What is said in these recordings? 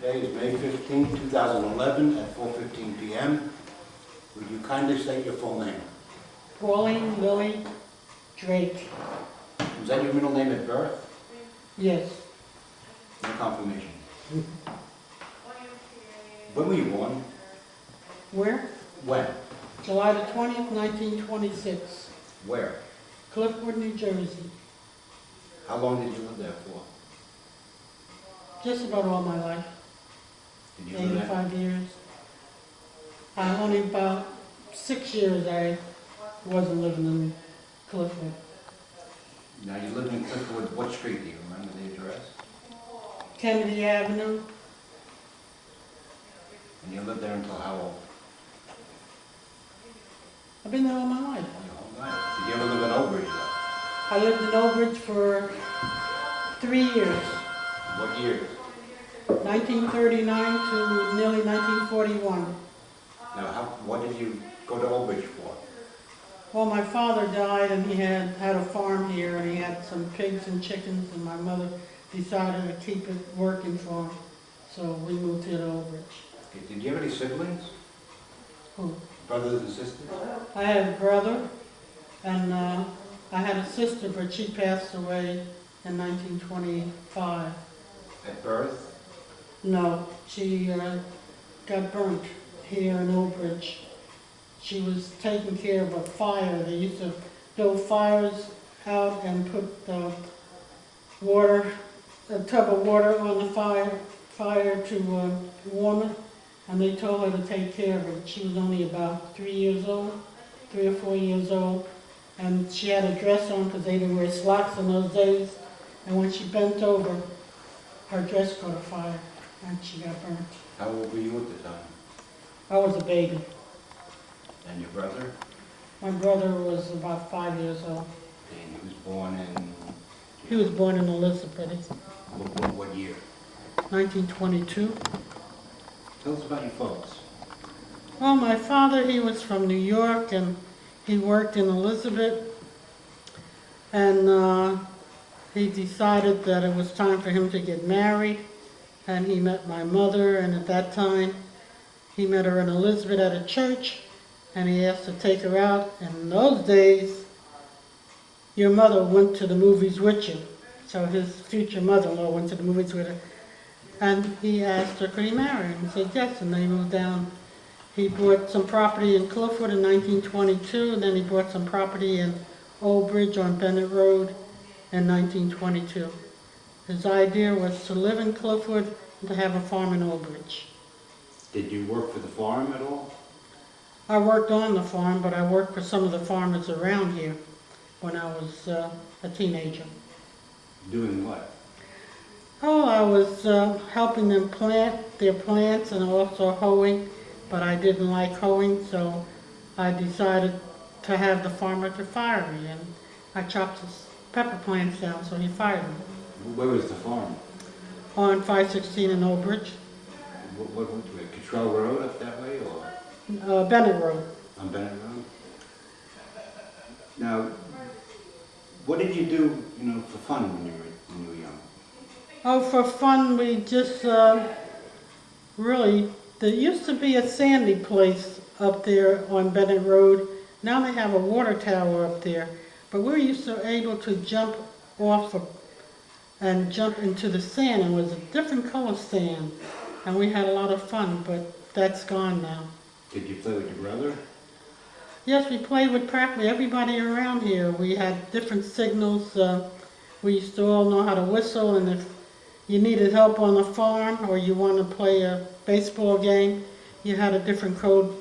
Today is May 15, 2011 at 4:15 p.m. Would you kindly state your full name? Pauline Drake. Was that your middle name at birth? Yes. No confirmation. When were you born? Where? When? July the 20th, 1926. Where? Cliffwood, New Jersey. How long did you live there for? Just about all my life. Did you live there? 85 years. Only about 6 years I wasn't living in Cliffwood. Now you lived in Cliffwood, what street? Do you remember the address? Kennedy Avenue. And you lived there until how old? I've been there all my life. Your whole life. Did you ever live in Old Bridge though? I lived in Old Bridge for 3 years. What years? 1939 to nearly 1941. Now what did you go to Old Bridge for? Well, my father died and he had a farm here and he had some pigs and chickens and my mother decided to keep it working for him. So we moved here to Old Bridge. Okay. Did you have any siblings? Who? Brothers and sisters? I had a brother and I had a sister, but she passed away in 1925. At birth? No, she got burnt here in Old Bridge. She was taking care of a fire. They used to build fires out and put a tub of water on the fire to warm it. And they told her to take care of it. She was only about 3 years old, 3 or 4 years old. And she had a dress on because they didn't wear slacks in those days. And when she bent over, her dress caught afire and she got burnt. How old were you at the time? I was a baby. And your brother? My brother was about 5 years old. And he was born in? He was born in Elizabeth, What year? 1922. Tell us about your folks. Well, my father, he was from New York and he worked in Elizabeth. And he decided that it was time for him to get married. And he met my mother, and at that time, he met her in Elizabeth at a church, and he asked to take her out. And in those days, your mother went to the movies with you. So his future mother-in-law went to the movies with her. And he asked her, could he marry her? And he said yes, and they moved down. He bought some property in Cliffwood in 1922, and then he bought some property in Old Bridge on Bennett Road in 1922. His idea was to live in Cliffwood and to have a farm in Old Bridge. Did you work for the farm at all? I worked on the farm, but I worked for some of the farmers around here when I was a teenager. Doing what? Oh, I was helping them plant their plants and also hoeing, but I didn't like hoeing, so I decided to have the farmer to fire me, and I chopped his pepper plants down, so he fired me. Where was the farm? On 516 in Old Bridge. What Cottrell Road up that way, or? Bennett Road. On Bennett Road? Now, what did you do, for fun when you were young? Oh, for fun, we just there used to be a sandy place up there on Bennett Road. Now they have a water tower up there. But we used to able to jump off and jump into the sand. It was a different color sand. And we had a lot of fun, but that's gone now. Did you play with your brother? Yes, we played with practically everybody around here. We had different signals. We used to all know how to whistle, and if you needed help on the farm or you wanted to play a baseball game, you had a different code,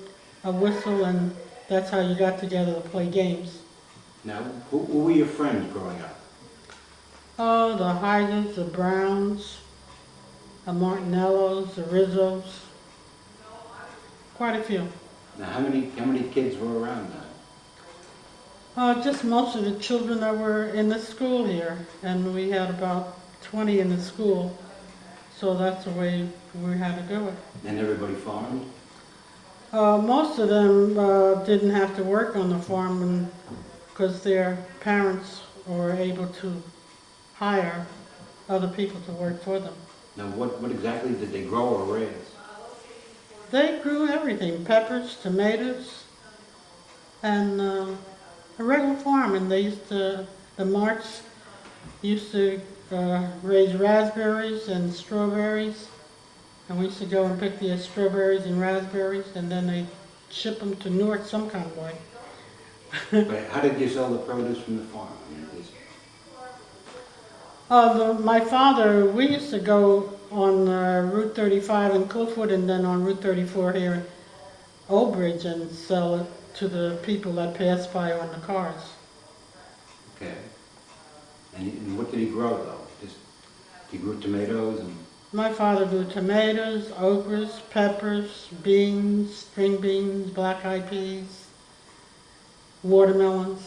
a whistle, and that's how you got together to play games. Now, who were your friends growing up? Oh, the Hydens, the Browns, the Martinellos, the Rizzos, quite a few. Now, how many kids were around then? Just most of the children that were in the school here, and we had about 20 in the school, so that's the way we had to do it. And everybody farmed? Most of them didn't have to work on the farm because their parents were able to hire other people to work for them. Now, what exactly did they grow or raise? They grew everything, peppers, tomatoes, and a regular farm. And they used to, the Marks used to raise raspberries and strawberries. And we used to go and pick the strawberries and raspberries, and then they ship them to Newark some kind of way. But how did you sell the produce from the farm? I mean, My father, we used to go on Route 35 in Cliffwood and then on Route 34 here in Old Bridge and sell it to the people that pass by on the cars. okay. And what did he grow, though? Just, he grew tomatoes and... My father grew tomatoes, okras, peppers, beans, string beans, black-eyed peas, watermelons,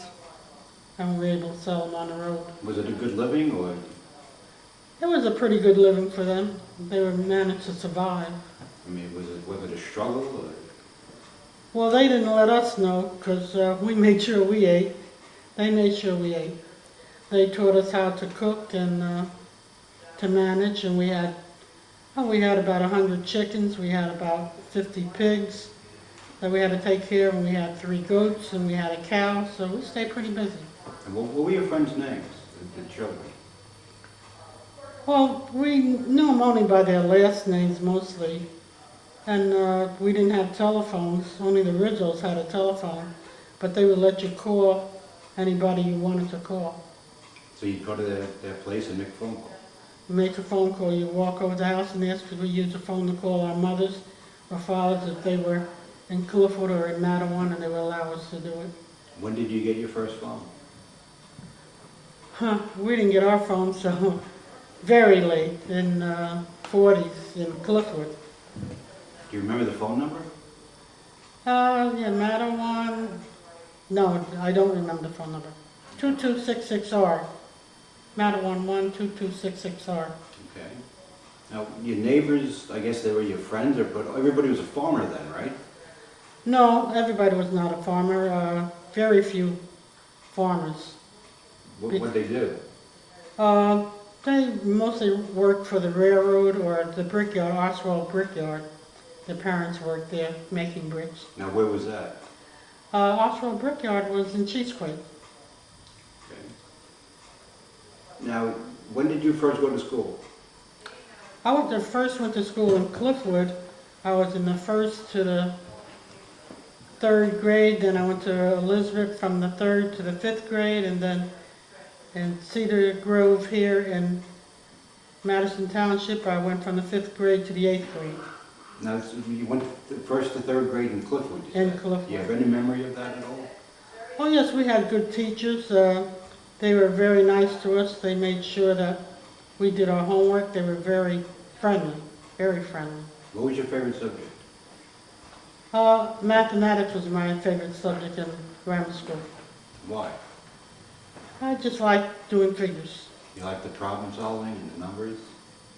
and we were able to sell them on the road. Was it a good living, or...? It was a pretty good living for them. They were managed to survive. I mean, was it a struggle, or...? Well, they didn't let us know because we made sure we ate. They made sure we ate. They taught us how to cook and to manage, and we had about 100 chickens. We had about 50 pigs that we had to take care of, and we had 3 goats, and we had a cow, so we stayed pretty busy. And what were your friends' names, the children? Well, we knew them only by their last names mostly, and we didn't have telephones. Only the Rizos had a telephone, but they would let you call anybody you wanted to call. So you'd go to their place and make a phone call? You make a phone call, you walk over to the house and ask if we use the phone to call our mothers or fathers if they were in Cliffwood or in Madison-Old, and they would allow us to do it. When did you get your first phone? We didn't get our phone so very late, in 40s in Cliffwood. Do you remember the phone number? Yeah, Madison-Old, no, I don't remember the phone number. 2266R. Madison-Old 12266R. Okay. Now, your neighbors, I guess they were your friends, but everybody was a farmer then, right? No, everybody was not a farmer. Very few farmers. What'd they do? They mostly worked for the railroad or the brickyard, Oswald Brickyard. Their parents worked there making bricks. Now, where was that? Oswald Brickyard was in Cheesequake. Okay. Now, when did you first go to school? I first went to school in Cliffwood. I was in the 1st to the 3rd grade, then I went to Elizabeth from the 3rd to the 5th grade, and then in Cedar Grove here in Madison Township, I went from the 5th grade to the 8th grade. Now, so you went to 1st to 3rd grade in Cliffwood, you said? In Cliffwood. Do you have any memory of that at all? Oh yes, we had good teachers. They were very nice to us. They made sure that we did our homework. They were very friendly, very friendly. What was your favorite subject? Mathematics was my favorite subject in grammar school. Why? I just liked doing figures. You like the problem solving and the numbers?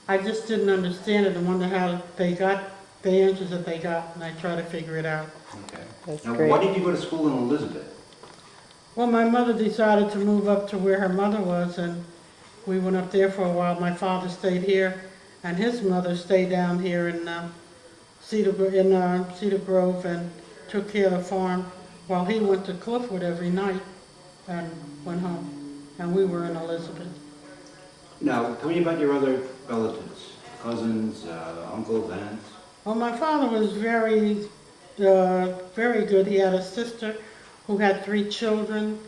I just didn't understand it and wondered how they got the answers that they got, and I tried to figure it out. Okay. That's Now, great. why did you go to school in Elizabeth? Well, my mother decided to move up to where her mother was, and we went up there for a while. My father stayed here, and his mother stayed down here in Cedar Grove and took care of the farm while he went to Cliffwood every night and went home. And we were in Elizabeth. Now, tell me about your other relatives, cousins, uncles, aunts. Well, my father was very good. He had a sister who had 3 children,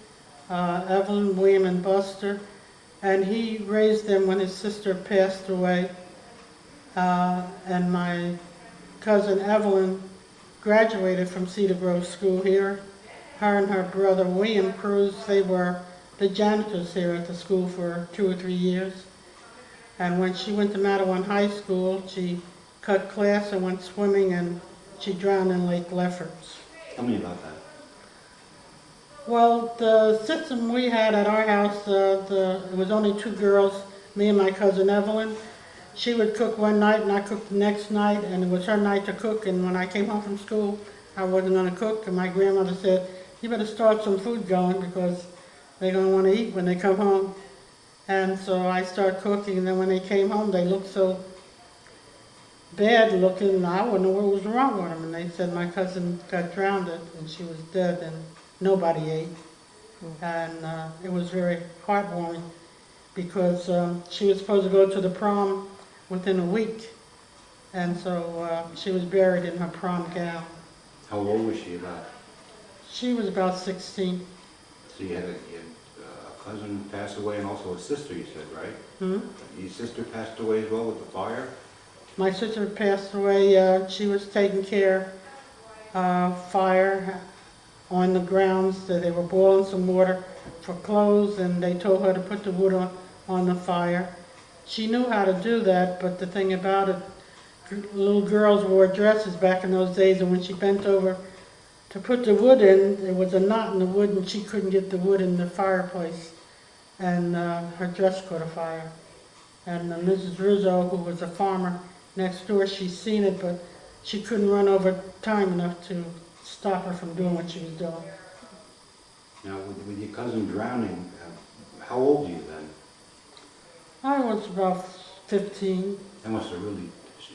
Evelyn, William, and Buster, and he raised them when his sister passed away. And my cousin Evelyn graduated from Cedar Grove School here. Her and her brother William Cruz, they were the janitors here at the school for 2 or 3 years. And when she went to Madison High School, she cut class and went swimming, and she drowned in Lake Lefferts. Tell me about that. Well, the system we had at our house, it was only 2 girls, me and my cousin Evelyn. She would cook one night and I cooked the next night, and it was her night to cook. And when I came home from school, I wasn't going to cook, and my grandmother said, "You better start some food going because they're going to want to eat when they come home." And so I started cooking, and then when they came home, they looked so bad looking. I wouldn't know what was wrong with him. And they said my cousin got drowned and she was dead and nobody ate. And it was very heartwarming because she was supposed to go to the prom within a week. And so she was buried in her prom gown. How old was she about? She was about 16. So you had a cousin pass away and also a sister, you said, right? Hmm? Your sister passed away as well with the fire? My sister passed away. She was taking care of fire on the grounds. They were boiling some water for clothes, and they told her to put the wood on the fire. She knew how to do that, but the thing about it, little girls wore dresses back in those days, and when she bent over to put the wood in, there was a knot in the wood, and she couldn't get the wood in the fireplace, and her dress caught afire. And Mrs. Rizzo, who was a farmer next door, she seen it, but she couldn't run over time enough to stop her from doing what she was doing. Now, with your cousin drowning, how old were you then? I was about 15. That must have really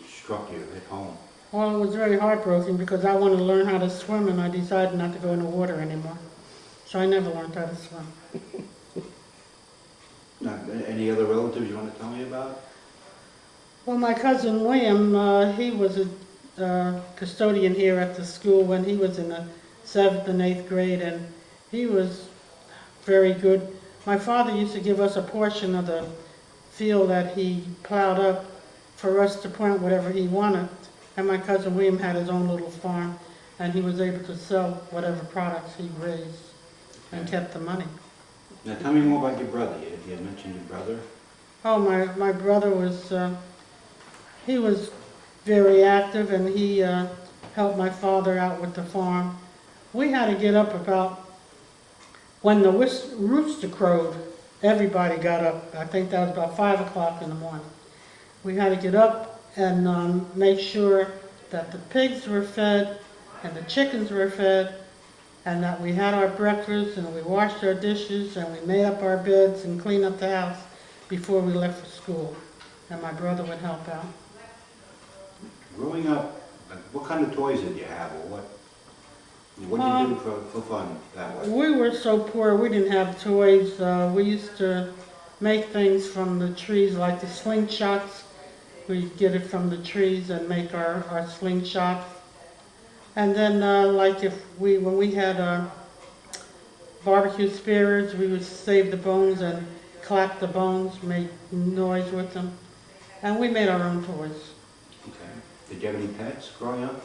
struck you at home. Well, it was very heartbroken because I wanted to learn how to swim, and I decided not to go in the water anymore. So I never learned how to swim. Now, any other relatives you want to tell me about? Well, my cousin William, he was a custodian here at the school when he was in the 7th and 8th grade, and he was very good. My father used to give us a portion of the field that he plowed up for us to plant whatever he wanted. And my cousin William had his own little farm, and he was able to sell whatever products he raised and kept the money. Now tell me more about your brother. You had mentioned your brother. Oh, my brother was, he was very active, and he helped my father out with the farm. We had to get up about, when the rooster crowed, everybody got up. I think that was about 5 o'clock in the morning. We had to get up and make sure that the pigs were fed and the chickens were fed, and that we had our breakfast and we washed our dishes and we made up our beds and cleaned up the house before we left for school. And my brother would help out. Growing up, what kind of toys did you have, or what did you do for fun that way? We were so poor, we didn't have toys. We used to make things from the trees, like the slingshots. We'd get it from the trees and make our slingshots. And then, like when we had barbecue spare ribs, we would save the bones and clap the bones, make noise with them. And we made our own toys. Okay. Did you have any pets growing up?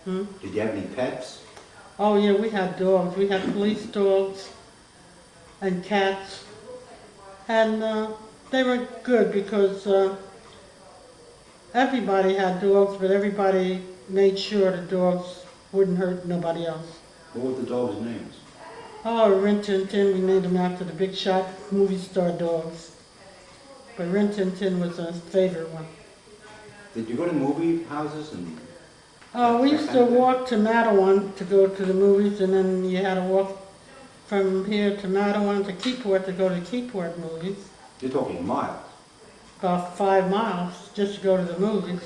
Hmm? Did you have any pets? Oh yeah, we had dogs. We had police dogs and cats. And they were good because everybody had dogs, but everybody made sure the dogs wouldn't hurt nobody else. What were the dogs' names? Oh, Rin Tin Tin, we named them after the big shot movie star dogs. But Rin Tin Tin was a favorite one. Did you go to movie houses and? We used to walk to Madison to go to the movies, and then you had to walk from here to Madison to Keyport to go to Keyport movies. You're talking miles. About 5 miles just to go to the movies.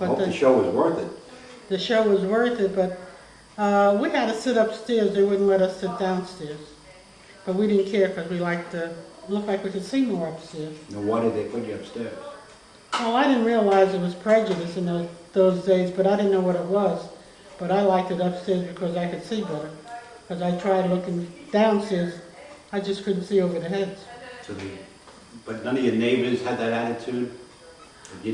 I hope the show was worth it. The show was worth it, but we had to sit upstairs. They wouldn't let us sit downstairs. But we didn't care because we liked to look like we could see more upstairs. Now, why did they put you upstairs? Oh, I didn't realize it was prejudice in those days, but I didn't know what it was. But I liked it upstairs because I could see better. Because I tried looking downstairs, I just couldn't see over the heads. But none of your neighbors had that attitude?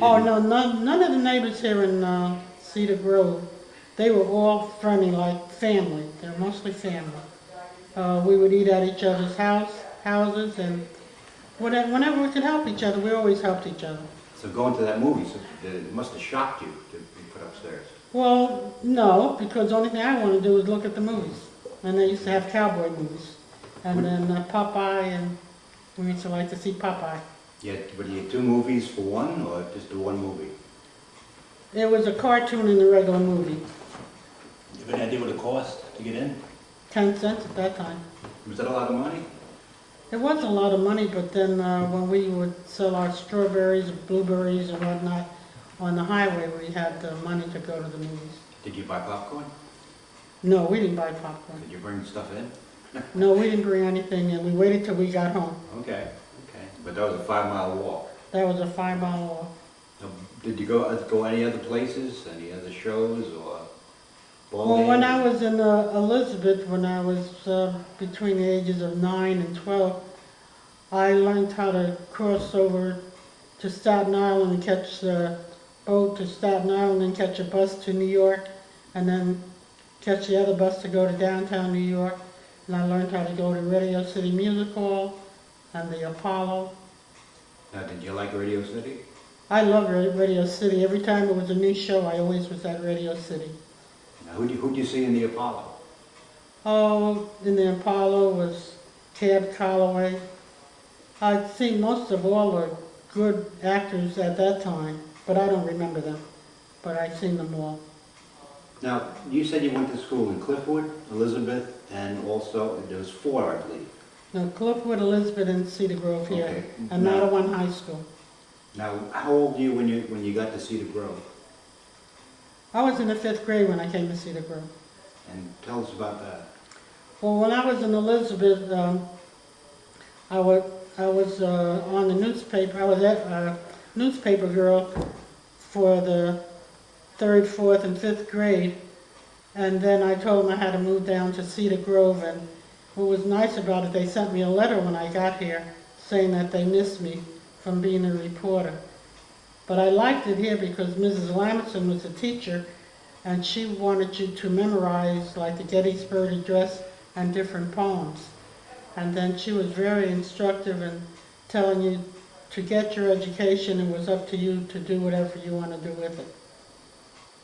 Oh, no, none of the neighbors here in Cedar Grove, they were all friendly, like family. They're mostly family. We would eat at each other's houses, and whenever we could help each other, we always helped each other. So going to that movie, it must have shocked you to be put upstairs. Well, no, because the only thing I wanted to do was look at the movies. And they used to have cowboy movies. And then Popeye, and we used to like to see Popeye. But you had 2 movies for one, or just the one movie? It was a cartoon and a regular movie. You have any idea what it cost to get in? 10 cents at that time. Was that a lot of money? It was a lot of money, but then when we would sell our strawberries and blueberries and whatnot, on the highway, we had the money to go to the movies. Did you buy popcorn? No, we didn't buy popcorn. Did you bring stuff in? No, we didn't bring anything in. We waited till we got home. Okay, okay. But that was a 5-mile walk. That was a 5-mile walk. Now, did you go any other places, any other shows or ball Well, when I games? was in Elizabeth, when I was between the ages of 9 and 12, I learned how to cross over to Staten Island and catch the boat to Staten Island and catch a bus to New York, and then catch the other bus to go to downtown New York. And I learned how to go to Radio City Music Hall and the Apollo. Now, did you like Radio City? I love Radio City. Every time there was a new show, I always was at Radio City. Now, who'd you see in the Apollo? Oh, in the Apollo was Cab Calloway. I'd seen most of all the good actors at that time, but I don't remember them. But I'd seen them all. Now, you said you went to school in Cliffwood, Elizabeth, and also, there was 4, I believe. No, Cliffwood, Elizabeth, and Cedar Grove here, Okay. and Now- Madison High School. Now, how old were you when you got to Cedar Grove? I was in the 5th grade when I came to Cedar Grove. And tell us about that. Well, when I was in Elizabeth, I was on the newspaper. I was a newspaper girl for the 3rd, 4th, and 5th grade. And then I told them I had to move down to Cedar Grove. And what was nice about it, they sent me a letter when I got here saying that they missed me from being a reporter. But I liked it here because Mrs. Lamson was a teacher, and she wanted you to memorize like the Gettysburg Address and different poems. And then she was very instructive in telling you to get your education. It was up to you to do whatever you want to do with it.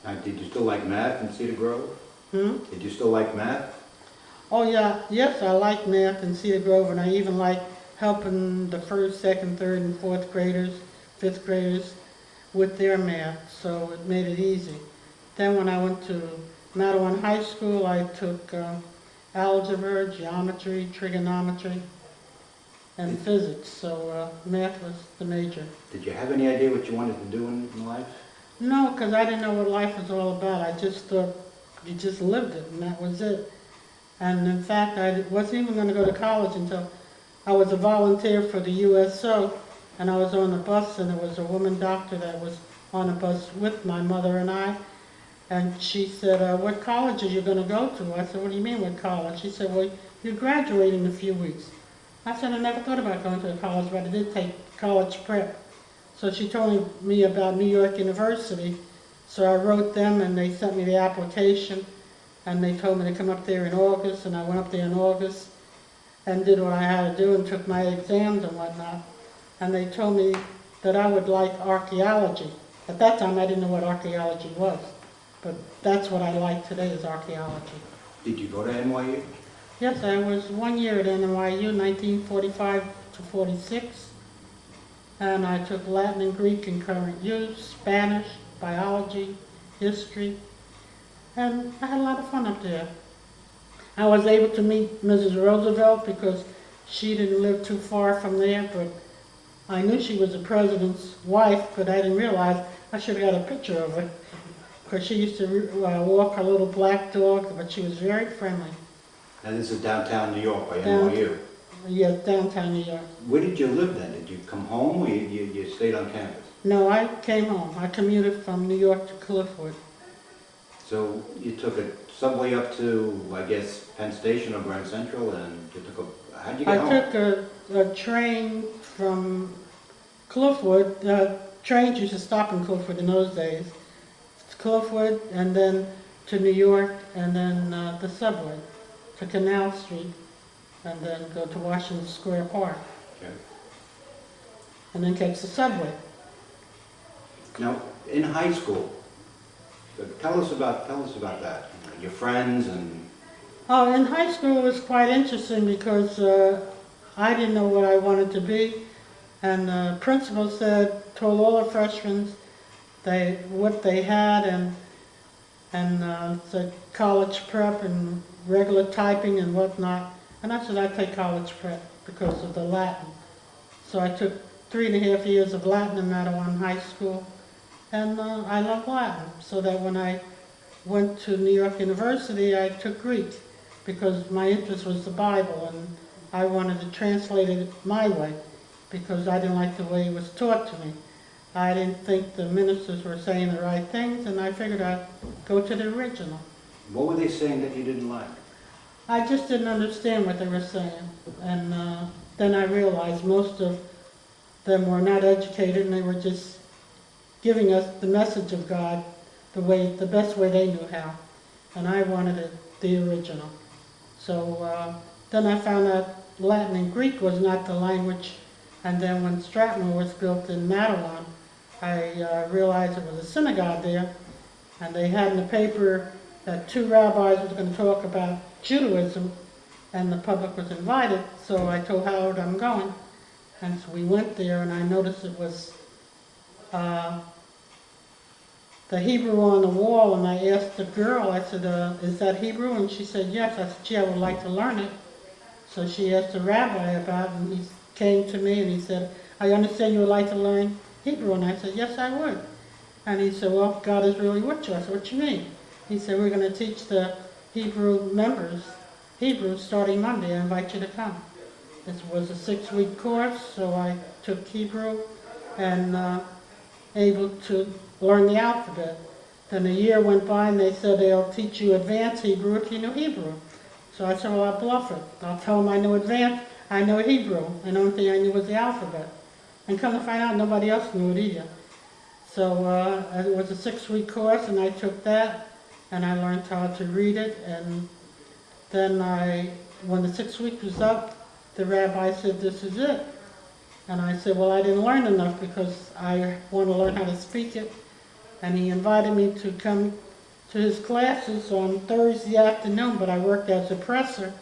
Now, did you still like math in Cedar Grove? Hmm? Did you still like math? Oh yeah, yes, I like math in Cedar Grove, and I even like helping the 1st, 2nd, 3rd, and 4th graders, 5th graders with their math, so it made it easy. Then when I went to Madison High School, I took algebra, geometry, trigonometry, and physics, so math was the major. Did you have any idea what you wanted to do in life? No, because I didn't know what life was all about. I just thought you just lived it, and that was it. And in fact, I wasn't even going to go to college until I was a volunteer for the USO, and I was on a bus, and there was a woman doctor that was on a bus with my mother and I, and she said, what college are you going to go to? I said, what do you mean what college? She said, well, you're graduating in a few weeks. I said, I never thought about going to college, but I did take college prep. So she told me about New York University, so I wrote them, and they sent me the application, and they told me to come up there in August, and I went up there in August and did what I had to do and took my exams and whatnot. And they told me that I would like archaeology. At that time, I didn't know what archaeology was, but that's what I like today is archaeology. Did you go to NYU? Yes, I was 1 year at NYU, 1945 to 46, and I took Latin and Greek and current use, Spanish, biology, history, and I had a lot of fun up there. I was able to meet Mrs. Roosevelt because she didn't live too far from there, but I knew she was the president's wife, but I didn't realize I should have got a picture of her because she used to walk her little black dog, but she was very friendly. Now, this is downtown New York by Down- NYU. Yes, downtown New York. Where did you live then? Did you come home or you stayed on campus? No, I came home. I commuted from New York to Cliffwood. So you took a subway up to, I guess, Penn Station or Grand Central, and you took a, how'd you get home? I took a train from Cliffwood. Trains used to stop in Cliffwood in those days. It's Cliffwood, and then to New York, and then the subway to Canal Street, and then go to Washington Square Park, Okay. and then catch the subway. Now, in high school, tell us about that. Your friends and Oh, in high school it was quite interesting because I didn't know what I wanted to be, and the principal told all the freshmen what they had, and said college prep and regular typing and whatnot. And I said I'd take college prep because of the Latin. So I took 3.5 years of Latin in Madison High School, and I love Latin, so that when I went to New York University, I took Greek because my interest was the Bible, and I wanted to translate it my way because I didn't like the way it was taught to me. I didn't think the ministers were saying the right things, and I figured I'd go to the original. What were they saying that you didn't like? I just didn't understand what they were saying, and then I realized most of them were not educated, and they were just giving us the message of God the best way they knew how, and I wanted it the original. So then I found out Latin and Greek was not the language, and then when Stratmore was built in Madison, I realized it was a synagogue there, and they had in the paper that 2 rabbis was going to talk about Judaism, and the public was invited, so I told Howard I'm going, and so we went there, and I noticed it was the Hebrew on the wall, and I asked the girl, I said, is that Hebrew? And she said, yes. I said, gee, I would like to learn it. So she asked the rabbi about it, and he came to me and he said, I understand you would like to learn Hebrew. And I said, yes, I would. And he said, well, God is really with you. I said, what you mean? He said, we're going to teach the Hebrew members Hebrew starting Monday. I invite you to come. This was a 6-week course, so I took Hebrew and able to learn the alphabet. Then a year went by and they said they'll teach you advanced Hebrew if you know Hebrew. So I said, well, I'll bluff it. I'll tell them I know advanced, I know Hebrew, and the only thing I knew was the alphabet. And come to find out, nobody else knew it either. So it was a 6-week course, and I took that, and I learned how to read it. And then when the 6 weeks was up, the rabbi said, this is it. And I said, well, I didn't learn enough because I want to learn how to speak it. And he invited me to come to his classes on Thursday afternoon, but I worked as a presser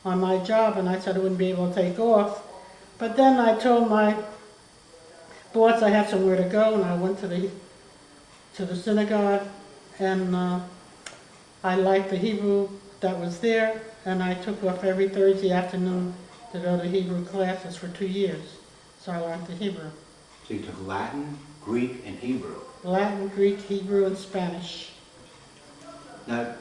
on my job, and I said I wouldn't be able to take off. But then I told my boss I had somewhere to go, and I went to the synagogue, and I liked the Hebrew that was there, and I took off every Thursday afternoon to go to Hebrew classes for 2 years. So I learned the Hebrew. So you took Latin, Greek, and Hebrew. Latin, Greek, Hebrew, and Spanish. Now,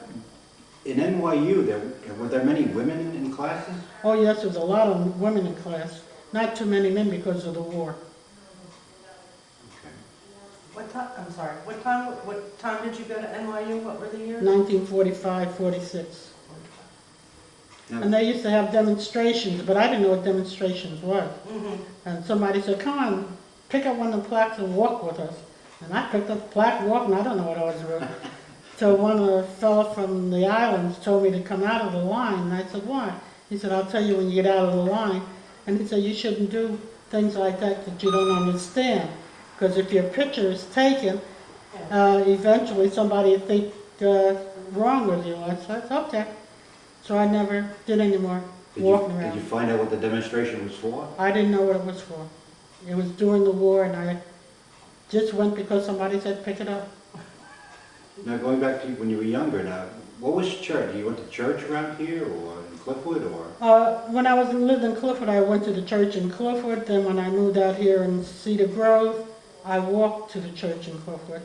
in NYU, were there many women in classes? Oh yes, there's a lot of women in class. Not too many men because of the war. Okay. What time did you go to NYU? What were the years? 1945, 46. Now, And they used to have demonstrations, but I didn't know what demonstrations were. Mm-hmm. And somebody said, come on, pick up one of the plaques and walk with us. And I picked up the plaque and walked, and I don't know what I was doing. So one of the fellow from the islands told me to come out of the line, and I said, why? He said, I'll tell you when you get out of the line. And he said, you shouldn't do things like that you don't understand. Because if your picture is taken, eventually somebody will think wrong with you. I said, okay. So I never did any more walking around. Did you find out what the demonstration was for? I didn't know what it was for. It was during the war, and I just went because somebody said pick it up. Now, going back to when you were younger, now, what was church? You went to church around here, or in Cliffwood, or? When I lived in Cliffwood, I went to the church in Cliffwood. Then when I moved out here in Cedar Grove, I walked to the church in Cliffwood.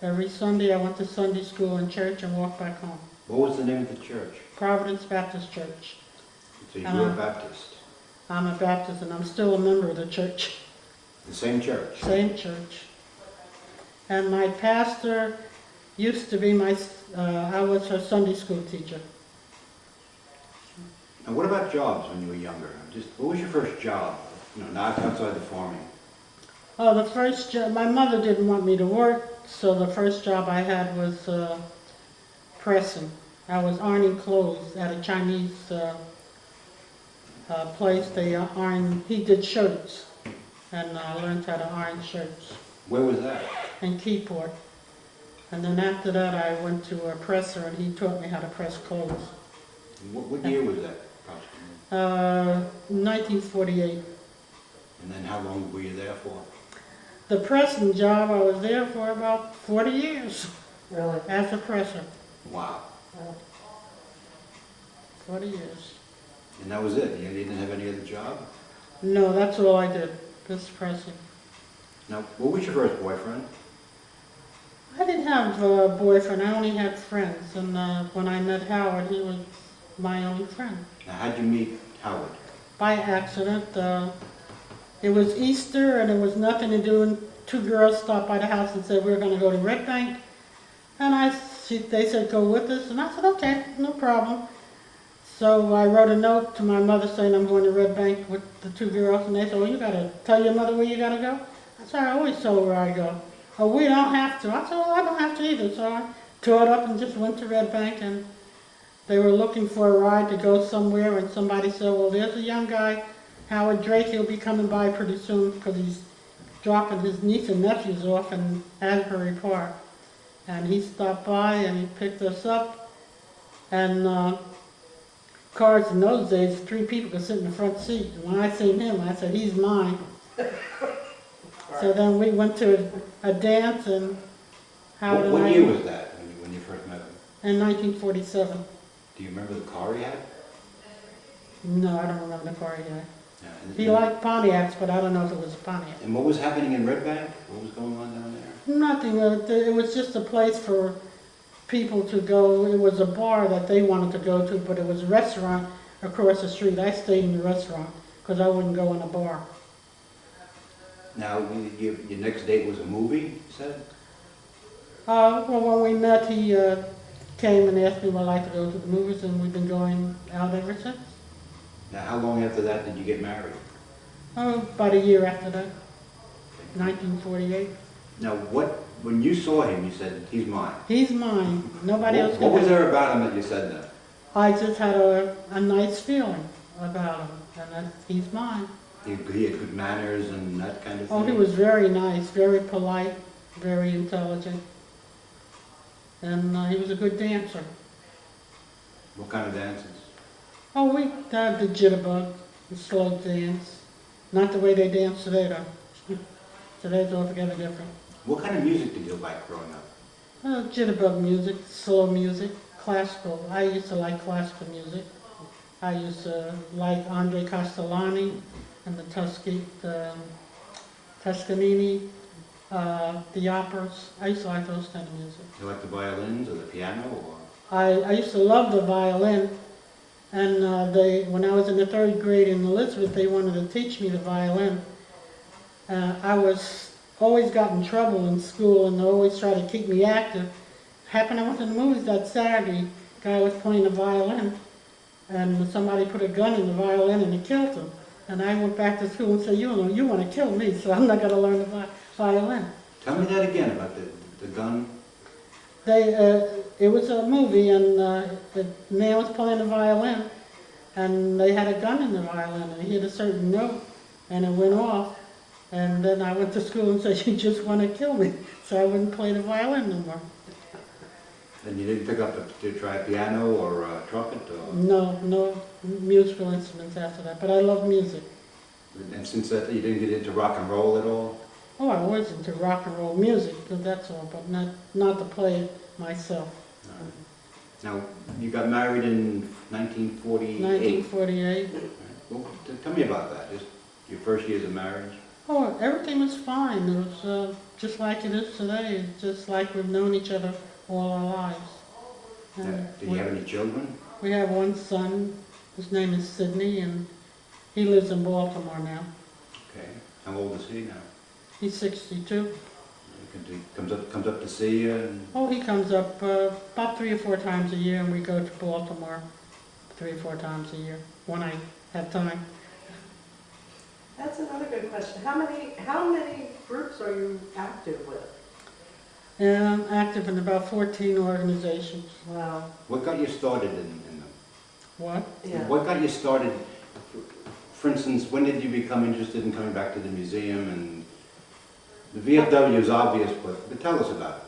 Every Sunday I went to Sunday school and church and walked back home. What was the name of the church? Providence Baptist Church. So you were a Baptist? I'm a Baptist, and I'm still a member of the church. The same church? Same church. And my pastor used to be I was her Sunday school teacher. And what about jobs when you were younger? What was your first job? Not outside the farming. Oh, the first job, my mother didn't want me to work, so the first job I had was pressing. I was ironing clothes at a Chinese place. He did shirts, and I learned how to iron shirts. Where was that? In Keyport. And then after that I went to a presser, and he taught me how to press clothes. What year was that, approximately? 1948. And then how long were you there for? The pressing job, I was there for about 40 years Really? as a presser. Wow. 40 years. And that was it? You didn't have any other job? No, that's all I did, just pressing. Now, what was your first boyfriend? I didn't have a boyfriend, I only had friends, and when I met Howard, he was my only friend. Now, how'd you meet Howard? By accident, it was Easter and there was nothing to do, and two girls stopped by the house and said, we're gonna go to Red Bank. And they said, go with us, and I said, okay, no problem. So I wrote a note to my mother saying I'm going to Red Bank with the two girls, and they said, well, you gotta tell your mother where you gotta go. I said, I always tell her where I go. Oh, we don't have to. I said, well, I don't have to either. So I tore it up and just went to Red Bank, and they were looking for a ride to go somewhere, and somebody said, well, there's a young guy, Howard Drake, he'll be coming by pretty soon because he's dropping his niece and nephews off in Asbury Park. And he stopped by and he picked us up, and cars in those days, 3 people could sit in the front seat. And when I seen him, I said, he's mine. So then we went to a dance, and Howard and I... What year was that when you first met him? In 1947. Do you remember the car he had? No, I don't remember the car he had. Yeah, He liked Pontiacs, but I don't know if it was a Pontiac. And what was happening in Red Bank? What was going on down there? Nothing. It was just a place for people to go. It was a bar that they wanted to go to, but it was a restaurant across the street. I stayed in the restaurant because I wouldn't go in a bar. Now, your next date was a movie, you said? Well, when we met, he came and asked me would I like to go to the movies, and we've been going out ever since. Now, how long after that did you get married? Oh, about a year after that, 1948. Now, when you saw him, you said, he's mine. He's mine. Nobody else. What was there about him that you said that? I just had a nice feeling about him, and that he's mine. He had good manners and that kind of thing? Oh, he was very nice, very polite, very intelligent, and he was a good dancer. What kind of dances? Oh, we had the jitterbug, the slow dance. Not the way they dance today, though. Today's altogether different. What kind of music did you like growing up? Jitterbug music, slow music, classical. I used to like classical music. I used to like Andre Castellani and the Toscanini, the operas. I used to like those kind of music. You like the violins or the piano? Or? I used to love the violin, and when I was in the 3rd grade in Elizabeth, they wanted to teach me the violin. I was always got in trouble in school, and they always tried to keep me active. Happened I went to the movies that Saturday, guy was playing the violin, and somebody put a gun in the violin and it killed him. And I went back to school and said, you want to kill me, so I'm not going to learn the violin. Tell me that again about the gun. It was a movie, and the man was playing the violin, and they had a gun in the violin, and he hit a certain note, and it went off. And then I went to school and said, you just want to kill me, so I wouldn't play the violin no more. And you didn't pick up to try piano or trumpet? Or? No musical instruments after that, but I love music. And since that, you didn't get into rock and roll at all? Oh, I was into rock and roll music, that's all, but not to play it myself. Now, you got married in 1948? 1948. Well, tell me about that, just your first years of marriage. Oh, everything was fine. It was just like it is today. It's just like we've known each other all our lives. Did you have any children? We have one son. His name is Sidney, and he lives in Baltimore now. Okay. How old is he now? He's 62. He comes up to see you? And... Oh, he comes up about 3 or 4 times a year, and we go to Baltimore 3 or 4 times a year when I have time. That's another good question. How many groups are you active with? And I'm active in about 14 organizations. Wow. What got you started in them? What? Yeah. What got you started? For instance, when did you become interested in coming back to the museum? And the VFW is obvious, but tell us about it.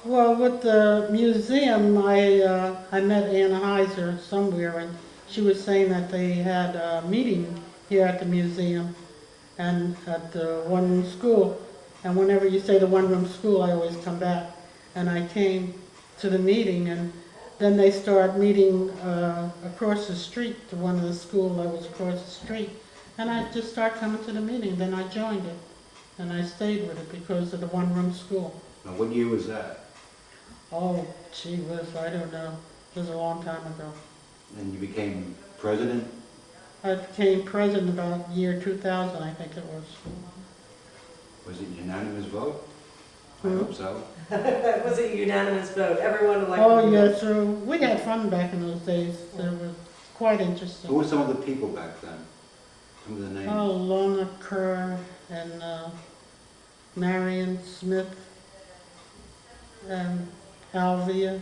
Well, with the museum, I met Anna Heiser somewhere, and she was saying that they had a meeting here at the museum and at the one-room school. And whenever you say the one-room school, I always come back. And I came to the meeting, and then they started meeting across the street to one of the schools that was across the street. And I just started coming to the meeting. Then I joined it, and I stayed with it because of the one-room school. Now, what year was that? Oh, gee whiz, I don't know. It was a long time ago. And you became president? I became president about year 2000, I think it was. Was it unanimous vote? I Hmm? hope so. Was it a unanimous vote? Everyone elected? Oh, you? yes, so we had fun back in those days. It was quite Who interesting. were some of the people back then? Some of the names? Oh, Lorna Kerr and Marion Smith and Alvia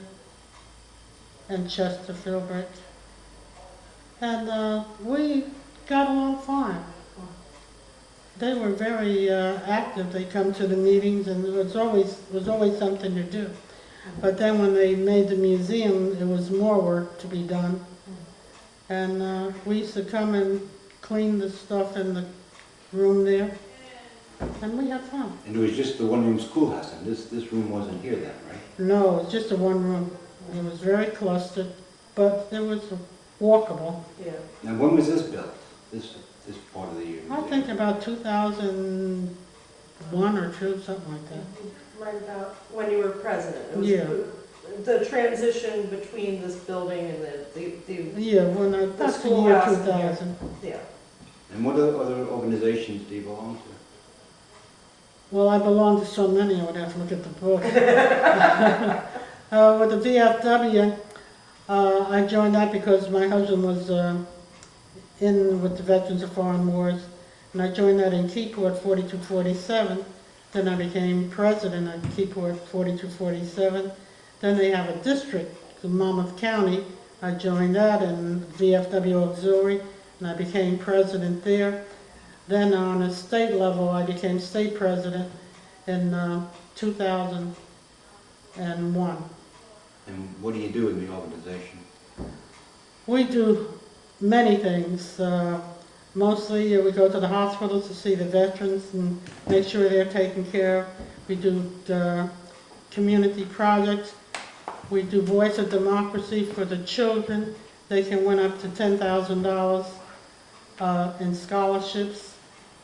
and Chester Philbrick. And we got along fine. They were very active. They come to the meetings, and it was always something to do. But then when they made the museum, it was more work to be done. And we used to come and clean the stuff in the room there, and we had fun. And it was just the one-room schoolhouse, and this room wasn't here then, right? No, it was just a one room. It was very clustered, but it was walkable. Yeah. Now, when was this built? This part of the museum? I think about 2001 or 2, something like that. Right about when you were president. It was Yeah. the transition between this building and the Yeah, when I, that's the year schoolhouse in 2000. yeah. And what other organizations do you belong to? Well, I belong to so many, I would have to look at the book. With the VFW, I joined that because my husband was in with the Veterans of Foreign Wars, and I joined that in Keyport 4247. Then I became president of Keyport 4247. Then they have a district in Monmouth County. I joined that in VFW Auxiliary, and I became president there. Then on a state level, I became state president in 2001. And what do you do in the organization? We do many things. Mostly we go to the hospitals to see the veterans and make sure they're taken care of. We do community projects. We do Voice of Democracy for the children. They can win up to $10,000 in scholarships.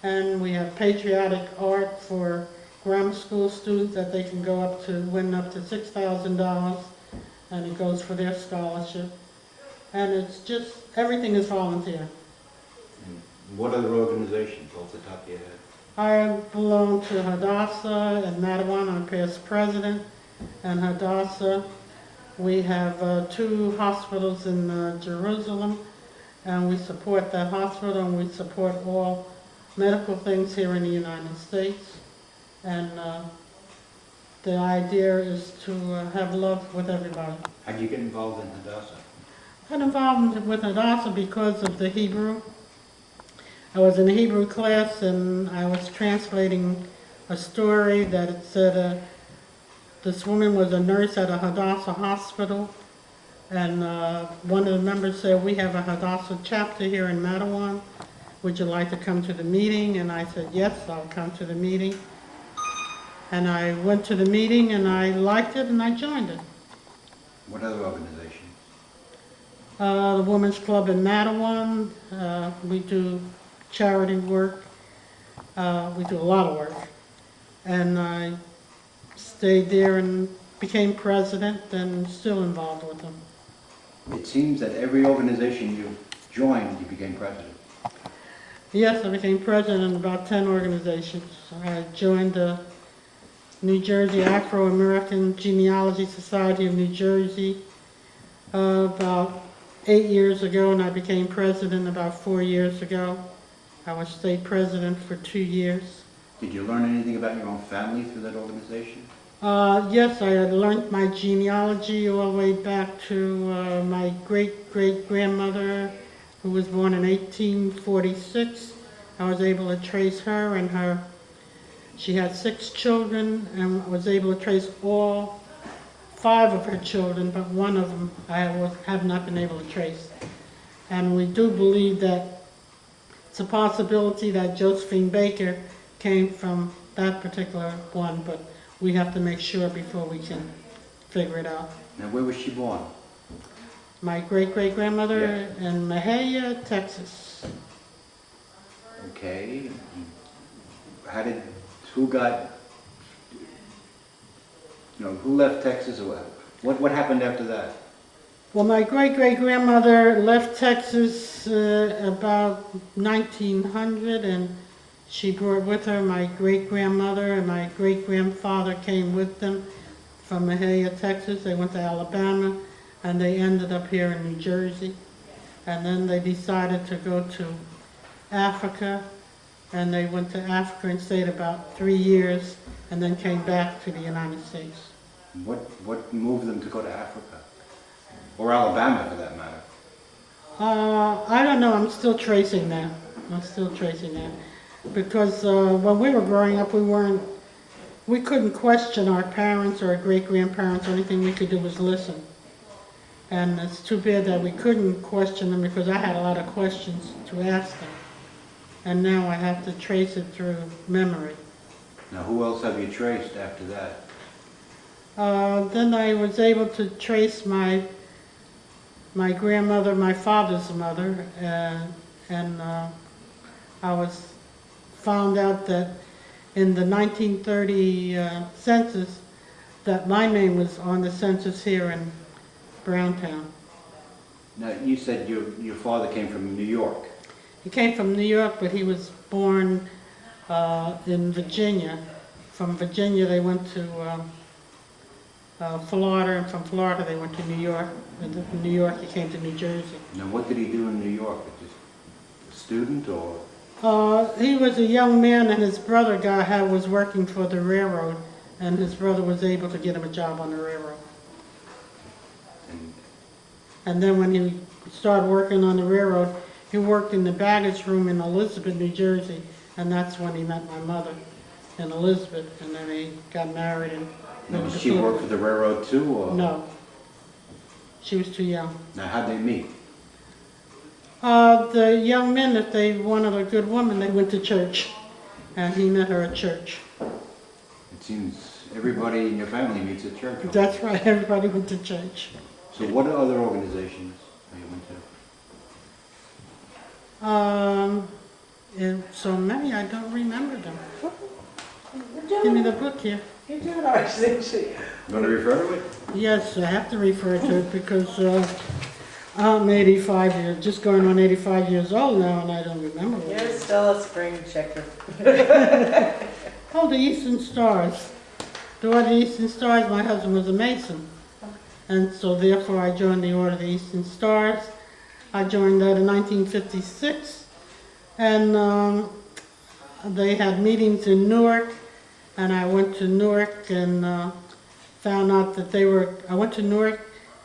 And we have patriotic art for grammar school students that they can go up to win up to $6,000, and it goes for their scholarship. And it's just, everything is volunteer. And what other organizations off the top of your head? I belong to Hadassah and Madison. I'm past president. And Hadassah, we have 2 hospitals in Jerusalem, and we support that hospital, and we support all medical things here in the United States. And the idea is to have love with everybody. How did you get involved in Hadassah? I got involved with Hadassah because of the Hebrew. I was in a Hebrew class, and I was translating a story that it said this woman was a nurse at a Hadassah hospital, and one of the members said, "We have a Hadassah chapter here in Madison. Would you like to come to the meeting?" And I said, "Yes, I'll come to the meeting." And I went to the meeting, and I liked it, and I joined it. What other organizations? The Women's Club in Madison. We do charity work. We do a lot of work. And I stayed there and became president and still involved with them. It seems that every organization you joined, you became president. Yes, I became president of about 10 organizations. I joined the New Jersey Afro-American Genealogy Society of New Jersey about 8 years ago, and I became president about 4 years ago. I was state president for 2 years. Did you learn anything about your own family through that organization? Yes, I had learned my genealogy all the way back to my great-great-grandmother, who was born in 1846. I was able to trace her and her. She had 6 children, and was able to trace all 5 of her children, but one of them I have not been able to trace. And we do believe that it's a possibility that Josephine Baker came from that particular one, but we have to make sure before we can figure it out. Now, where was she born? My great-great-grandmother Yes. in Mahia, Texas. Okay. You know, who left Texas or what happened after that? Well, my great-great-grandmother left Texas about 1900, and she brought with her my great-grandmother, and my great-grandfather came with them from Mahia, Texas. They went to Alabama, and they ended up here in New Jersey. And then they decided to go to Africa, and they went to Africa and stayed about 3 years, and then came back to the United States. What moved them to go to Africa? Or Alabama, for that matter? I don't know. I'm still tracing that. Because when we were growing up, we couldn't question our parents or our great-grandparents. The only thing we could do was listen. And it's too bad that we couldn't question them, because I had a lot of questions to ask them. And now I have to trace it through memory. Now, who else have you traced after that? Then I was able to trace my grandmother, my father's mother, and I was found out that in the 1930 census that my name was on the census here in Browntown. Now, you said your father came from New York. He came from New York, but he was born in Virginia. From Virginia they went to Florida, and from Florida they went to New York. And from New York he came to New Jersey. Now, what did he do in New York? Just a student, or? He was a young man, and his brother was working for the railroad, and his brother was able to get him a job on the railroad. And then when he started working on the railroad, he worked in the baggage room in Elizabeth, New Jersey, and that's when he met my mother in Elizabeth, and then they got married. And Did she work for the railroad too, or? No. She was too young. Now, how'd they meet? The young men, if they wanted a good woman, they went to church, and he met her at church. It seems everybody in your family meets at church. That's right, everybody went to church. So what other organizations have you went to? And so many, I don't remember them. Give me the book here. You're doing all right, Susie. You want to refer to it? Yes, I have to refer to it because I'm 85 years, just going on 85 years old now, and I don't remember what it You're is. still a spring chicken. Oh, the Eastern Stars. The Order of the Eastern Stars, my husband was a Mason. And so therefore I joined the Order of the Eastern Stars. I joined that in 1956. And they had meetings in Newark. And I went to Newark and found out that I went to Newark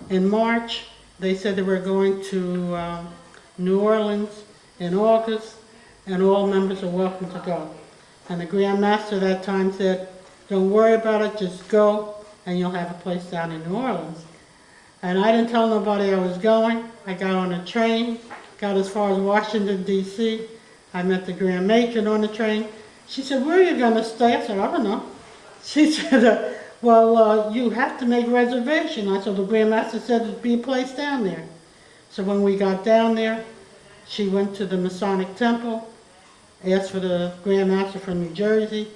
in March. They said they were going to New Orleans in August, and all members are welcome to go. And the Grand Master that time said, don't worry about it, just go, and you'll have a place down in New Orleans. And I didn't tell nobody I was going. I got on a train, got as far as Washington, D.C. I met the Grand Matron on the train. She said, where are you going to stay? I said, I don't know. She said, well, you have to make reservation. I said, the Grand Master said there'd be a place down there. So when we got down there, she went to the Masonic Temple, asked for the Grand Master from New Jersey,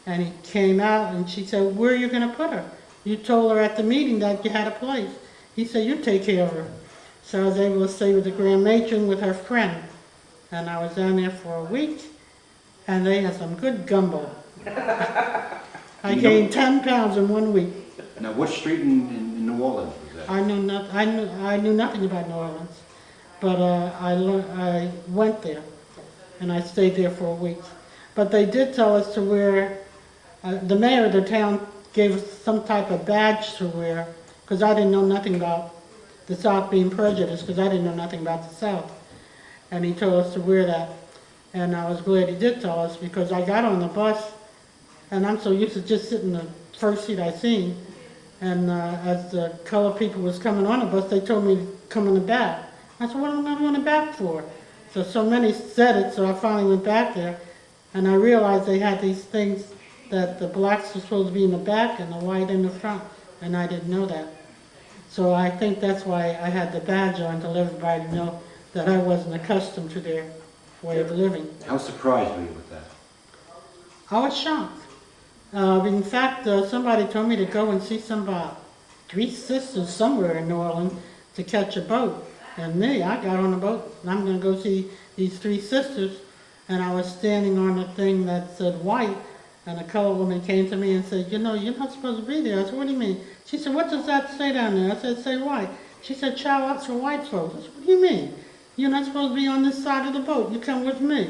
and he came out and she said, where are you going to put her? You told her at the meeting that you had a place. He said, you take care of her. So I was able to stay with the Grand Matron with her friend. And I was down there for a week, and they had some good gumbo. I gained 10 pounds in 1 week. Now, what street in New Orleans was that? I knew nothing about New Orleans, but I went there, and I stayed there for a week. But they did tell us to wear, the mayor of the town gave us some type of badge to wear, because I didn't know nothing about the South being prejudiced, because I didn't know nothing about the South. And he told us to wear that. And I was glad he did tell us, because I got on the bus, and I'm so used to just sitting in the first seat I seen. And as the colored people was coming on the bus, they told me to come in the back. I said, what am I going to go in the back for? So many said it, so I finally went back there. And I realized they had these things that the blacks were supposed to be in the back and the white in the front. And I didn't know that. So I think that's why I had the badge on, to let everybody know that I wasn't accustomed to their way of living. How surprised were you with that? I was shocked. In fact, somebody told me to go and see some three sisters somewhere in New Orleans to catch a boat. And me, I got on a boat, and I'm going to go see these three sisters. And I was standing on the thing that said white, and a colored woman came to me and said, you know, you're not supposed to be there. I said, what do you mean? She said, what does that say down there? I said, say white. She said, child, that's for white folks. I said, what do you mean? You're not supposed to be on this side of the boat. You come with me.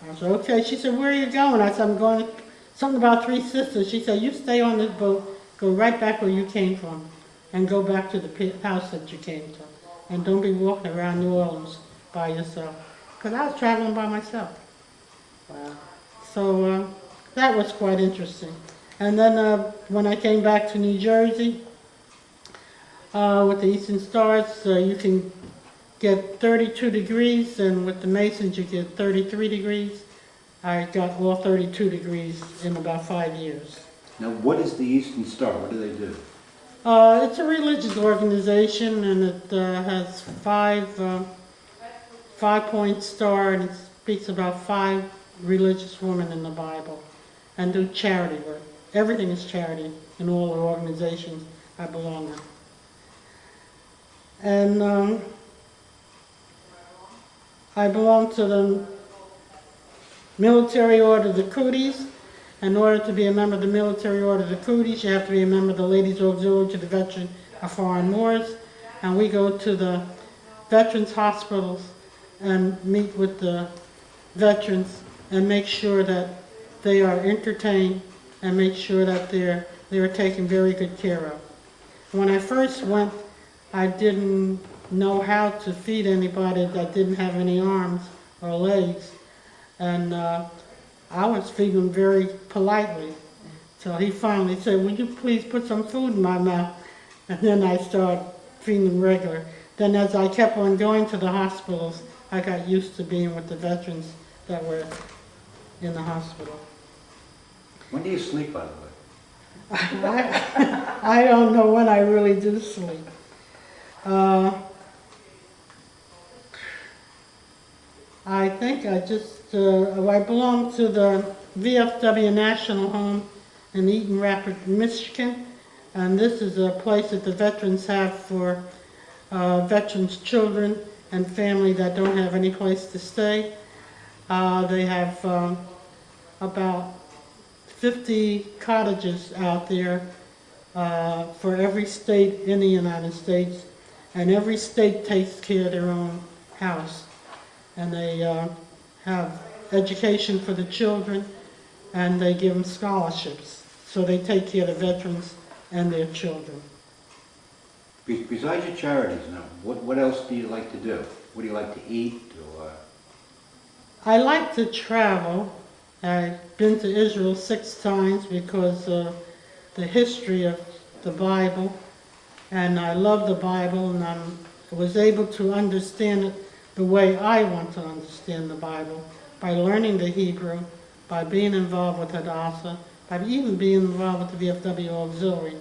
I said, okay. She said, where are you going? I said, I'm going, something about three sisters. She said, you stay on this boat, go right back where you came from, and go back to the house that you came to. And don't be walking around New Orleans by yourself. Because I was traveling by myself. Wow. So that was quite interesting. And then when I came back to New Jersey with the Eastern Stars, you can get 32 degrees, and with the Masons you get 33 degrees. I got all 32 degrees in about 5 years. Now, what is the Eastern Star? What do they do? It's a religious organization, and it has five-point star, and it speaks about 5 religious women in the Bible, and do charity work. Everything is charity in all the organizations I belong to. And I belong to the Military Order of the Cooties. In order to be a member of the Military Order of the Cooties, you have to be a member of the Ladies Auxiliary to the Veteran of Foreign Wars. And we go to the veterans hospitals and meet with the veterans and make sure that they are entertained and make sure that they're taken very good care of. When I first went, I didn't know how to feed anybody that didn't have any arms or legs. And I was feeding him very politely, till he finally said, would you please put some food in my mouth? And then I started feeding him regular. Then as I kept on going to the hospitals, I got used to being with the veterans that were in the hospital. When do you sleep, by the way? I don't know when I really do sleep. I think I belong to the VFW National Home in Eaton Rapids, Michigan, and this is a place that the veterans have for veterans' children and family that don't have any place to stay. They have about 50 cottages out there for every state in the United States, and every state takes care of their own house. And they have education for the children, and they give them scholarships. So they take care of the veterans and their children. Besides your charities now, what else do you like to do? What do you like to eat? Or I like to travel. I've been to Israel 6 times because of the history of the Bible, and I love the Bible, and I was able to understand it the way I want to understand the Bible, by learning the Hebrew, by being involved with Hadassah, by even being involved with the VFW Auxiliary.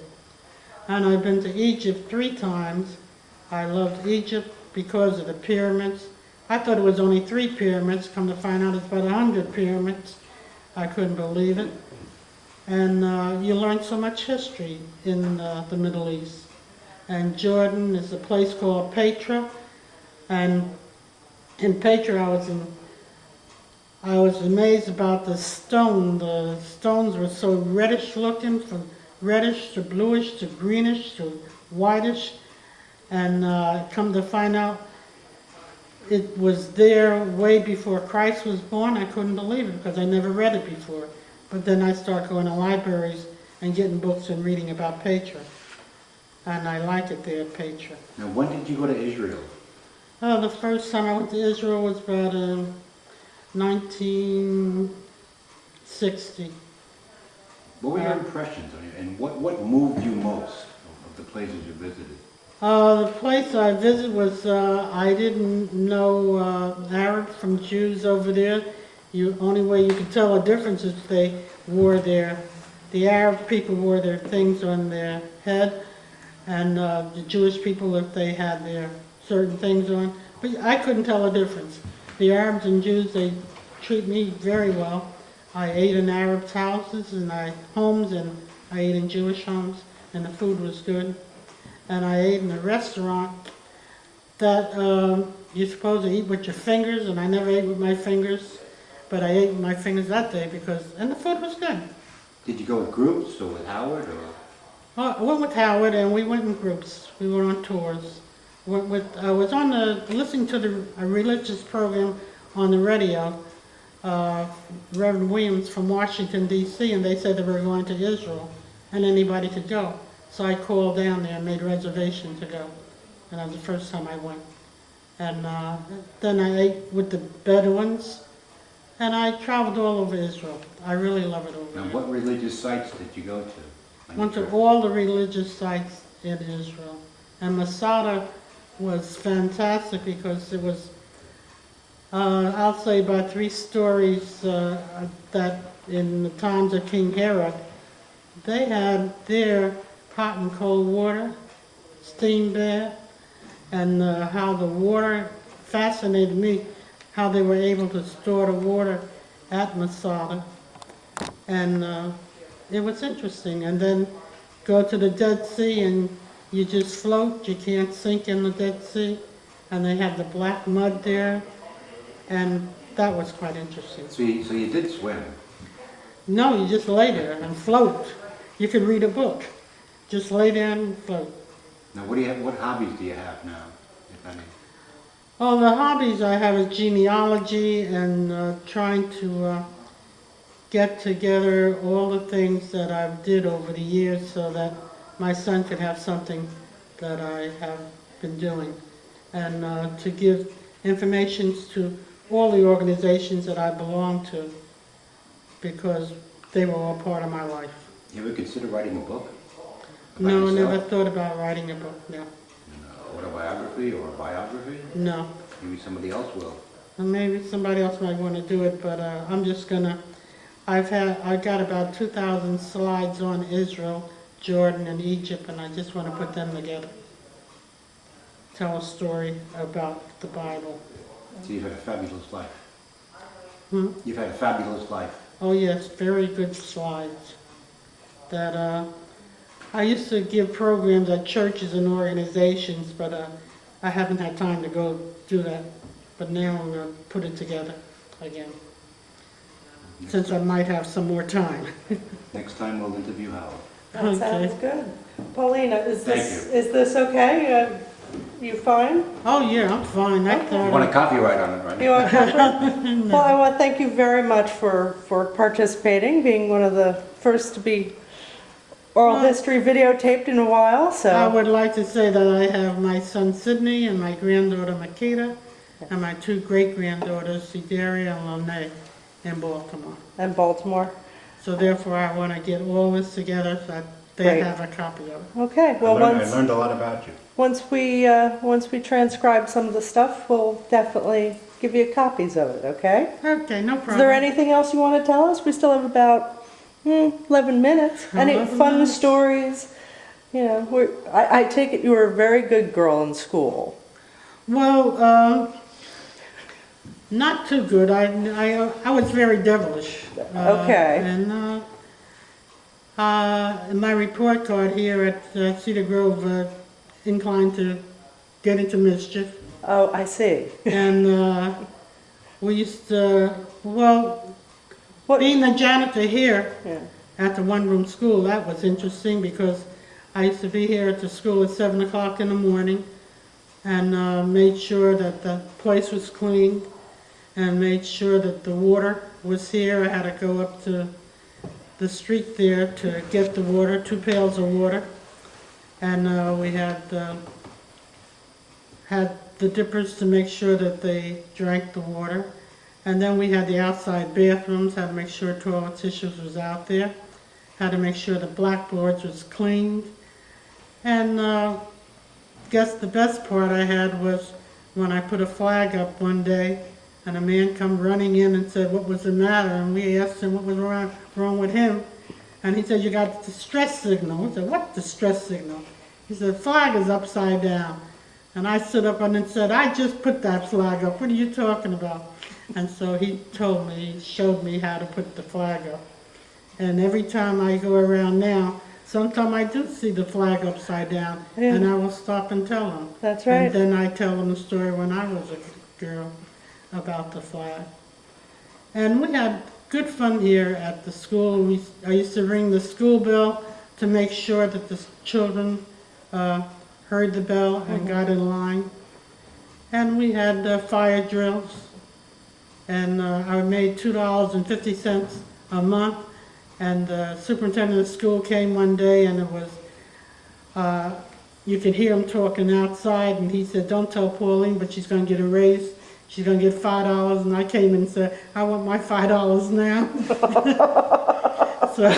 And I've been to Egypt 3 times. I loved Egypt because of the pyramids. I thought it was only 3 pyramids. Come to find out it's about 100 pyramids. I couldn't believe it. And you learn so much history in the Middle East. And Jordan is a place called Petra. And in Petra I was amazed about the stone. The stones were so reddish looking, from reddish to bluish to greenish to whitish. And come to find out, it was there way before Christ was born. I couldn't believe it because I never read it before. But then I started going to libraries and getting books and reading about Petra. And I like it there at Petra. now, when did you go to Israel? The first time I went to Israel was about 1960. What were your impressions on it, and what moved you most of the places you visited? The place I visited was, I didn't know Arab from Jews over there. Only way you could tell a difference is they wore the Arab people wore their things on their head, and the Jewish people, if they had their certain things on. But I couldn't tell a difference. The Arabs and Jews, they treat me very well. I ate in Arab houses and I ate in Jewish homes, and the food was good. And I ate in a restaurant that you're supposed to eat with your fingers, and I never ate with my fingers, but I ate with my fingers that day and the food was good. Did you go with groups or with Howard or? I went with Howard, and we went in groups. We were on tours. I was listening to a religious program on the radio, Reverend Williams from Washington, D.C., and they said they were going to Israel, and anybody could go. So I called down there and made a reservation to go, and that was the first time I went. And then I ate with the Bedouins, and I traveled all over Israel. I really love it over there. Now, what religious sites did you go to? Went to all the religious sites in Israel. And Masada was fantastic because it was, I'll say about 3 stories that in the times of King Herod, they had their hot and cold water, steam bath, and how the water fascinated me, how they were able to store the water at Masada. And it was interesting. And then go to the Dead Sea and you just float, you can't sink in the Dead Sea. And they have the black mud there. And that was quite interesting. So you did swim? No, you just lay there and float. You could read a book. Just lay there and float. Now, what hobbies do you have now, if any? Oh, the hobbies I have is genealogy and trying to get together all the things that I've did over the years so that my son could have something that I have been doing. And to give information to all the organizations that I belong to because they were all part of my life. You ever consider writing a book? No, I yourself? never thought about writing a book, no. An autobiography or a biography? No. Maybe somebody else will. And maybe somebody else might want to do it, but I'm just gonna, I've got about 2,000 slides on Israel, Jordan, and Egypt, and I just want to put them together. Tell a story about the Bible. So you've had a fabulous life. You've had a fabulous life. Oh yes, very good slides. That I used to give programs at churches and organizations, but I haven't had time to go do that. But now I'm going to put it together again, since I might have some more time. Next time we'll interview Howard. That Okay. sounds good. Paulina, is Thank this okay? You fine? Oh yeah, I'm fine. I Okay. You thought want a copyright on it, right? You want to Well, I want to thank you very much for participating, being one of the first to be oral history videotaped in a while. I So would like to say that I have my son Sydney and my granddaughter Makita and my 2 great-granddaughters, Sideria and Lene, in Baltimore. and Baltimore. So therefore I want to get all this together so that they Great. have a copy of it. Okay. Well, I learned a lot about you. once we transcribe some of the stuff, we'll definitely give you copies of it. Okay. Okay, no problem. Is there anything else you want to tell us? We still have about 11 minutes. Any 11 fun minutes. stories? You know, I take it you were a very good girl in school. Well, not too good. I was very devilish. Okay. And in my report card here at Cedar Grove, inclined to get into mischief. Oh, I see. And we used to, well, What? being the janitor here Yeah. at the one-room school, that was interesting because I used to be here at the school at 7 o'clock in the morning and made sure that the place was clean and made sure that the water was here. I had to go up to the street there to get the water, 2 pails of water. And we had the dippers to make sure that they drank the water. And then we had the outside bathrooms, had to make sure toilet tissues was out there, had to make sure the blackboards was cleaned. And guess the best part I had was when I put a flag up one day and a man come running in and said what was the matter, and we asked him what was wrong with him. And he said, "You got a distress signal." We said, "What distress signal?" He said, "The flag is upside down." And I stood up and said, "I just put that flag up. What are you talking about?" And so he showed me how to put the flag up. And every time I go around now, sometimes I do see the flag upside down, Yeah. and I will stop and tell them. That's right. And then I tell them the story when I was a girl about the flag. And we had good fun here at the school. I used to ring the school bell to make sure that the children heard the bell and got in line. And we had fire drills. And I made $2.50 a month. And the superintendent of school came one day, and it was, you could hear him talking outside, and he said, "Don't tell Pauline, but she's going to get a raise. She's going to get $5. And I came and said, "I want my $5 now." So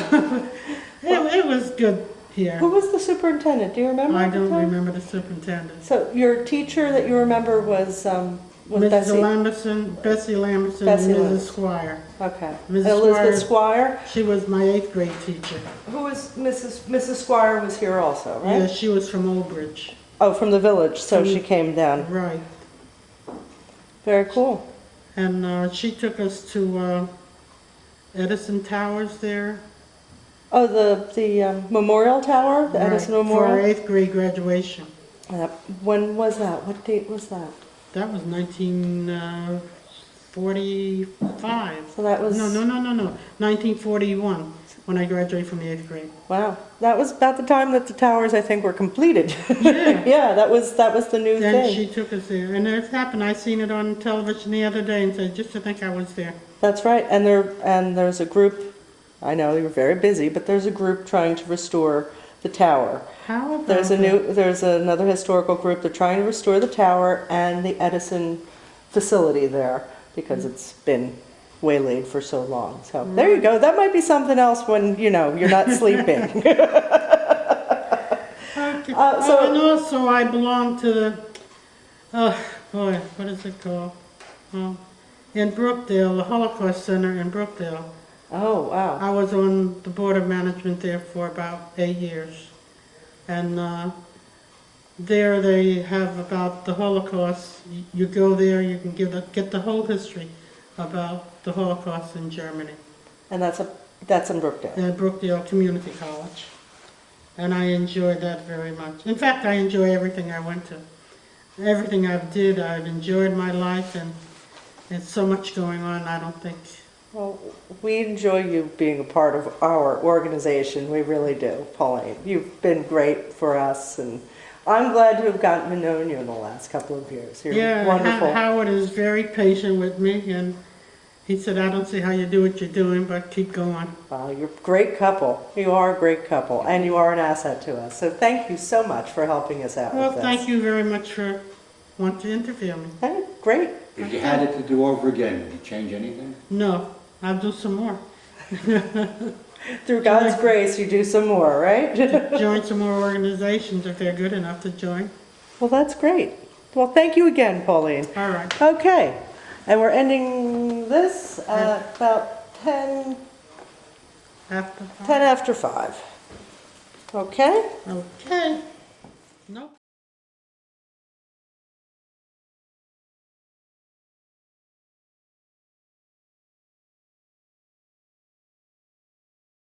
it was good here. Who was the superintendent? Do you remember? I at the don't time? remember the superintendent. So your teacher that you remember was Mrs. Bessie? Bessie Lamberson, Bessie and Mrs. Lamberson. Squire. Okay. Mrs. Elizabeth Squire? She was my 8th grade teacher. Who was Mrs. Squire was here also, right? Yeah, she was from Old Bridge. Oh, from the village, so she came down. Right. Very cool. And she took us to Edison Towers there. Oh, the Memorial Tower, the Edison Right, for our Memorial? 8th grade graduation. When was that? What date was that? That was 1945. So that was... No, 1941, when I graduated from the 8th grade. Wow. That was about the time that the towers, I think, were completed. Yeah. Yeah, that was the new Then thing. she took us there. And it happened, I seen it on television the other day and said, just to think I was there. That's right. And there's a group, I know you're very busy, but there's a group trying to restore the tower. How about There's that? there's another historical group. They're trying to restore the tower and the Edison facility there because it's been waylaid for so long. So there you go. That might be something else when you're not sleeping. Okay. And also I belong to the, what is it called? In Brookdale, the Holocaust Center in Brookdale. Oh wow. I was on the board of management there for about 8 years. And there they have about the Holocaust. You go there, you can get the whole history about the Holocaust in Germany. And that's in Brookdale. At Brookdale Community College. And I enjoyed that very much. In fact, I enjoy everything I went to. Everything I've enjoyed my life, and there's so much going on, I don't think. Well, we enjoy you being a part of our organization. We really do, Pauline. You've been great for us, and I'm glad to have gotten to know you in the last couple of years. You're wonderful. Howard is very patient with me, and he said, "I don't see how you do what you're doing, but keep going." You're a great couple. You are a great couple, and you are an asset to us. So thank you so much for helping us out Well, with this. thank you very much for wanting to interview me. Hey, great. If you had it to do over again, would you change anything? No, I'll do some more. Through God's grace, you do some more, right? Join some more organizations if they're good enough to join. Well, that's great. Well, thank you again, Pauline. All right. Okay, and we're ending this at about 10 After 5. after 5. Okay? Okay. Nope.